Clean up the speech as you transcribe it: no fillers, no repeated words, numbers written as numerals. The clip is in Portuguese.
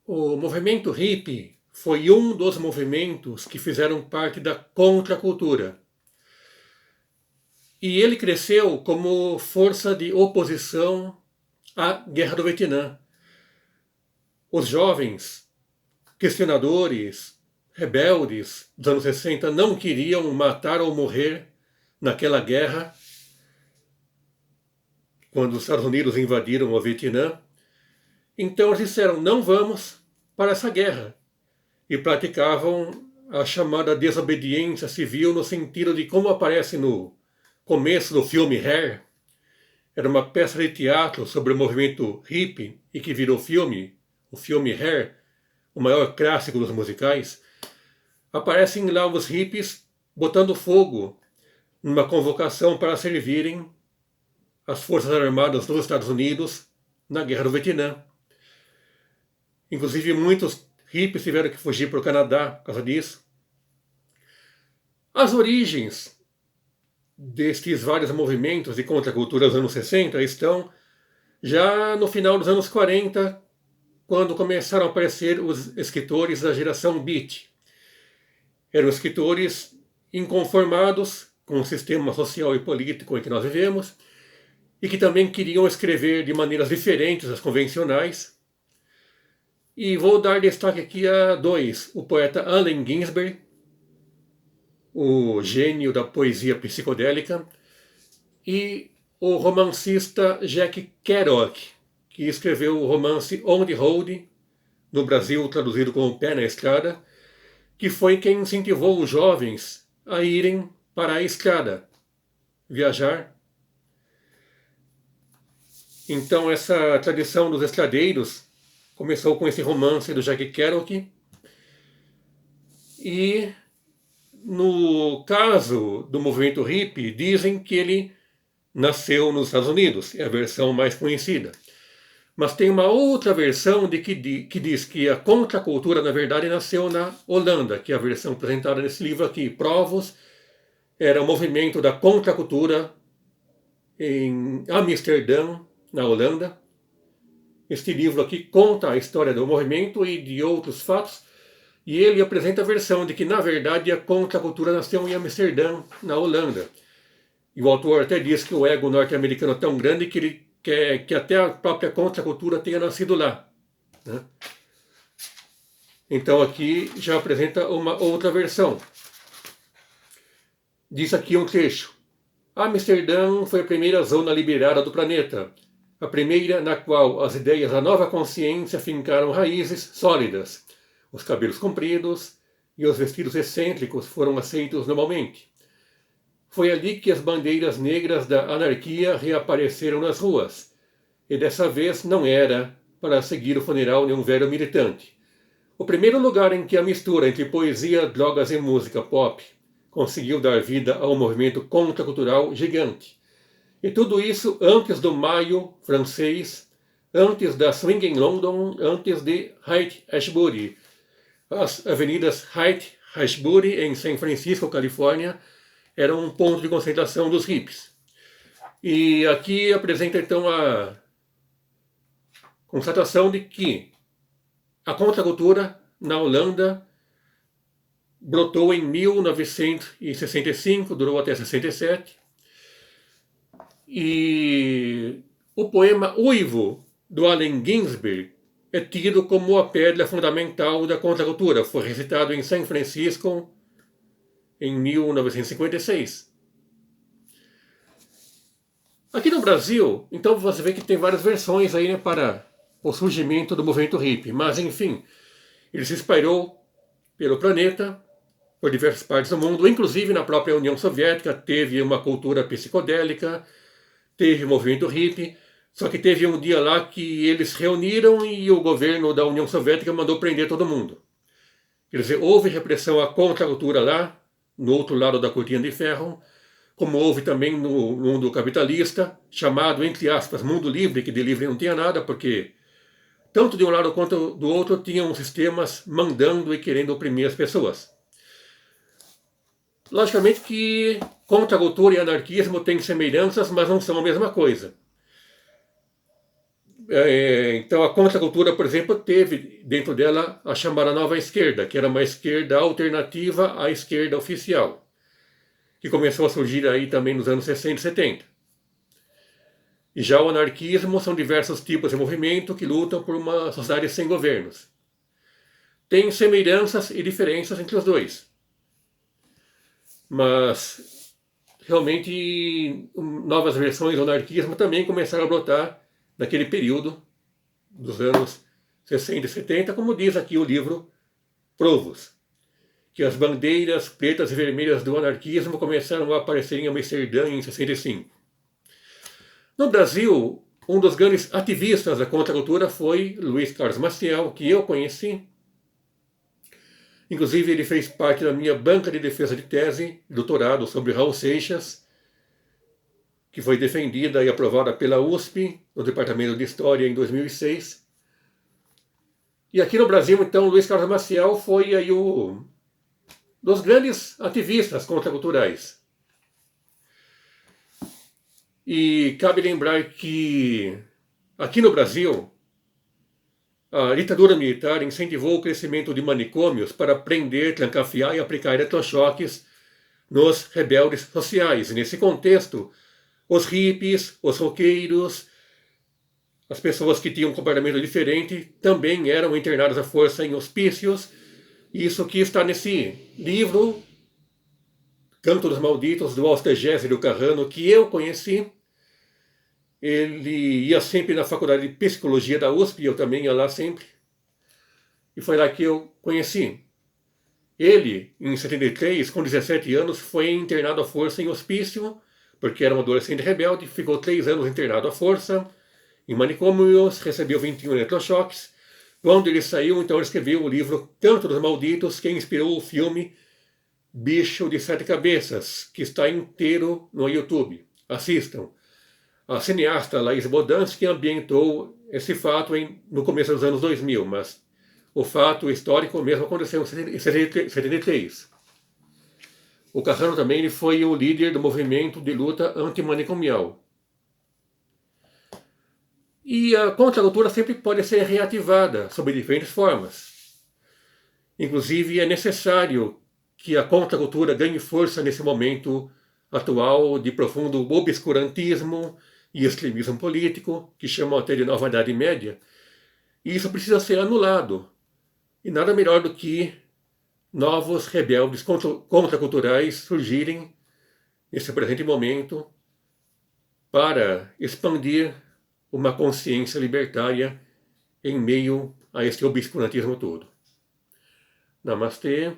O movimento hippie foi um dos movimentos que fizeram parte da contracultura. E ele cresceu como força de oposição à Guerra do Vietnã. Os jovens, questionadores, rebeldes dos anos 60 não queriam matar ou morrer naquela guerra, quando os Estados Unidos invadiram o Vietnã. Então eles disseram, não vamos para essa guerra. E praticavam a chamada desobediência civil no sentido de como aparece no começo do filme Hair. Era uma peça de teatro sobre o movimento hippie e que virou filme, o filme Hair, o maior clássico dos musicais. Aparecem lá os hippies botando fogo numa convocação para servirem as Forças Armadas dos Estados Unidos na Guerra do Vietnã. Inclusive muitos hippies tiveram que fugir para o Canadá por causa disso. As origens destes vários movimentos de contracultura dos anos 60 estão já no final dos anos 40, quando começaram a aparecer os escritores da geração Beat. Eram escritores inconformados com o sistema social e político em que nós vivemos e que também queriam escrever de maneiras diferentes das convencionais. E vou dar destaque aqui a dois: o poeta Allen Ginsberg, o gênio da poesia psicodélica, e o romancista Jack Kerouac, que escreveu o romance On the Road, no Brasil traduzido como Pé na Estrada, que foi quem incentivou os jovens a irem para a estrada, viajar. Então essa tradição dos estradeiros começou com esse romance do Jack Kerouac. E no caso do movimento hippie, dizem que ele nasceu nos Estados Unidos, é a versão mais conhecida. Mas tem uma outra versão que diz que a contracultura, na verdade, nasceu na Holanda, que é a versão apresentada nesse livro aqui. Provos era o movimento da contracultura em Amsterdã, na Holanda. Este livro aqui conta a história do movimento e de outros fatos, e ele apresenta a versão de que, na verdade, a contracultura nasceu em Amsterdã, na Holanda. E o autor até diz que o ego norte-americano é tão grande que ele quer que até a própria contracultura tenha nascido lá, né? Então aqui já apresenta uma outra versão. Diz aqui um trecho. Amsterdã foi a primeira zona liberada do planeta, a primeira na qual as ideias da nova consciência fincaram raízes sólidas. Os cabelos compridos e os vestidos excêntricos foram aceitos normalmente. Foi ali que as bandeiras negras da anarquia reapareceram nas ruas, e dessa vez não era para seguir o funeral de um velho militante. O primeiro lugar em que a mistura entre poesia, drogas e música pop conseguiu dar vida a um movimento contracultural gigante. E tudo isso antes do Maio francês, antes da Swing in London, antes de Haight-Ashbury. As avenidas Haight-Ashbury, em São Francisco, Califórnia, eram um ponto de concentração dos hippies. E aqui apresenta então a constatação de que a contracultura na Holanda brotou em 1965, durou até 67. E o poema Uivo, do Allen Ginsberg, é tido como a pedra fundamental da contracultura. Foi recitado em São Francisco em 1956. Aqui no Brasil, então você vê que tem várias versões aí, né, para o surgimento do movimento hippie. Mas, enfim, ele se espalhou pelo planeta, por diversas partes do mundo, inclusive na própria União Soviética teve uma cultura psicodélica, teve o movimento hippie, só que teve um dia lá que eles se reuniram e o governo da União Soviética mandou prender todo mundo. Quer dizer, houve repressão à contracultura lá, no outro lado da cortina de ferro, como houve também no mundo capitalista, chamado, entre aspas, mundo livre, que de livre não tinha nada, porque tanto de um lado quanto do outro tinham sistemas mandando e querendo oprimir as pessoas. Logicamente que contracultura e anarquismo têm semelhanças, mas não são a mesma coisa. Então a contracultura, por exemplo, teve dentro dela a chamada nova esquerda, que era uma esquerda alternativa à esquerda oficial, que começou a surgir aí também nos anos 60 e 70. E já o anarquismo são diversos tipos de movimento que lutam por uma sociedade sem governos. Tem semelhanças e diferenças entre os dois, mas realmente novas versões do anarquismo também começaram a brotar naquele período dos anos 60 e 70, como diz aqui o livro Provos, que as bandeiras pretas e vermelhas do anarquismo começaram a aparecer em Amsterdã em 65. No Brasil, um dos grandes ativistas da contracultura foi Luiz Carlos Maciel, que eu conheci. Inclusive, ele fez parte da minha banca de defesa de tese, doutorado sobre Raul Seixas, que foi defendida e aprovada pela USP, no Departamento de História, em 2006. E aqui no Brasil, então, Luiz Carlos Maciel foi aí dos grandes ativistas contraculturais. E cabe lembrar que aqui no Brasil, a ditadura militar incentivou o crescimento de manicômios para prender, trancafiar e aplicar eletrochoques nos rebeldes sociais. E nesse contexto, os hippies, os roqueiros, as pessoas que tinham um comportamento diferente também eram internadas à força em hospícios. Isso que está nesse livro, Canto dos Malditos, do Alstegésio Carrano, que eu conheci. Ele ia sempre na faculdade de psicologia da USP, eu também ia lá sempre. E foi lá que eu conheci. Ele, em 73, com 17 anos, foi internado à força em hospício, porque era um adolescente rebelde, ficou 3 anos internado à força, em manicômios, recebeu 21 eletrochoques. Quando ele saiu, então ele escreveu o livro Canto dos Malditos, que inspirou o filme Bicho de Sete Cabeças, que está inteiro no YouTube. Assistam. A cineasta Laís Bodansky ambientou esse fato no começo dos anos 2000, mas o fato histórico mesmo aconteceu em 73. O Carrano também ele foi o líder do movimento de luta antimanicomial. E a contracultura sempre pode ser reativada sob diferentes formas. Inclusive é necessário que a contracultura ganhe força nesse momento atual de profundo obscurantismo e extremismo político, que chamam até de Nova Idade Média, e isso precisa ser anulado. E nada melhor do que novos rebeldes contraculturais surgirem nesse presente momento para expandir uma consciência libertária em meio a esse obscurantismo todo. Namastê.